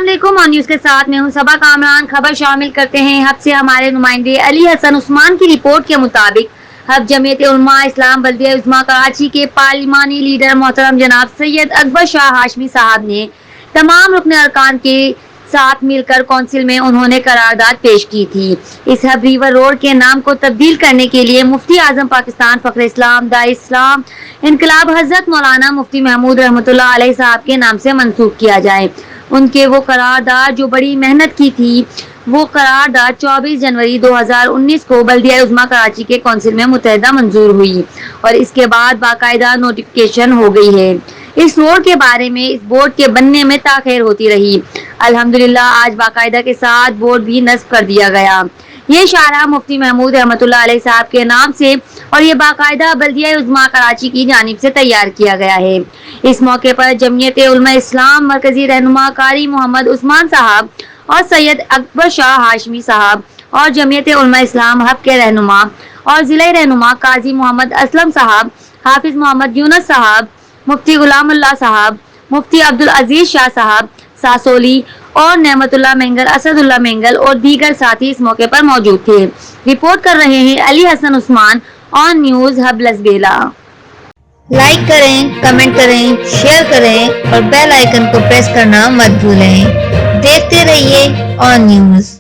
अस्सलामुअलैकुम। और न्यूज के साथ मैं हूं सबा कामरान। खबर शामिल करते हैं हब से हमारे नुमाइंदे अली हसन उस्मान की रिपोर्ट के मुताबिक हब जमीयत उलमा इस्लाम बल्दिया उज़्मा कराची के पार्लिमानी लीडर मोहतरम जनाब सैयद अकबर शाह हाशमी साहब ने तमाम रुकन अरकान के साथ मिलकर कौंसिल में उन्होंने करारदाद पेश की थी। इस हब रिवर रोड के नाम को तब्दील करने के लिए मुफ्ती आजम पाकिस्तान फखर इस्लाम दाई इस्लाम इनकलाब हजरत मौलाना मुफ्ती महमूद रहमतुल्लाह अलैह साहब के नाम से मंसूब किया जाए। उनके वो करारदाद जो बड़ी मेहनत की थी, वो करारदाद 24 जनवरी 2019 को बल्दिया उज़्मा कराची के कौंसिल में मुतहदा मंजूर हुई और इसके बाद बाकायदा नोटिफिकेशन हो गई है। इस रोड के बारे में इस बोर्ड के बनने में ताख़ीर होती रही। अल्हम्दुलिल्लाह आज बाकायदा के साथ बोर्ड भी नस्ब कर दिया गया। ये शाहराह मुफ्ती महमूद रहमतुल्लाह अलैह साहब के नाम से और ये बाकायदा बल्दिया उज़्मा कराची की जानिब से तैयार किया गया है। इस मौके पर जमीयत उलमा इस्लाम मरकजी रहनुमा कारी मोहम्मद उस्मान साहब और सैयद अकबर शाह हाशमी साहब और जमीयत उलमा इस्लाम हब के रहनुमा और जिला रहनुमा काजी मोहम्मद असलम साहब, हाफिज मोहम्मद यूनुस साहब, मुफ्ती गुलामुल्लाह साहब, मुफ्ती अब्दुल अजीज शाह साहब सासोली और नेमतुल्लाह मेंगल, असदुल्लाह मेंगल और दीगर साथी इस मौके पर मौजूद थे। रिपोर्ट कर रहे हैं Ali Hasan Usman on news hub Lasbela. Like करें, कमेंट करें, शेयर करें और बेल आइकन को प्रेस करना मत भूलें। देखते रहिए ऑन न्यूज।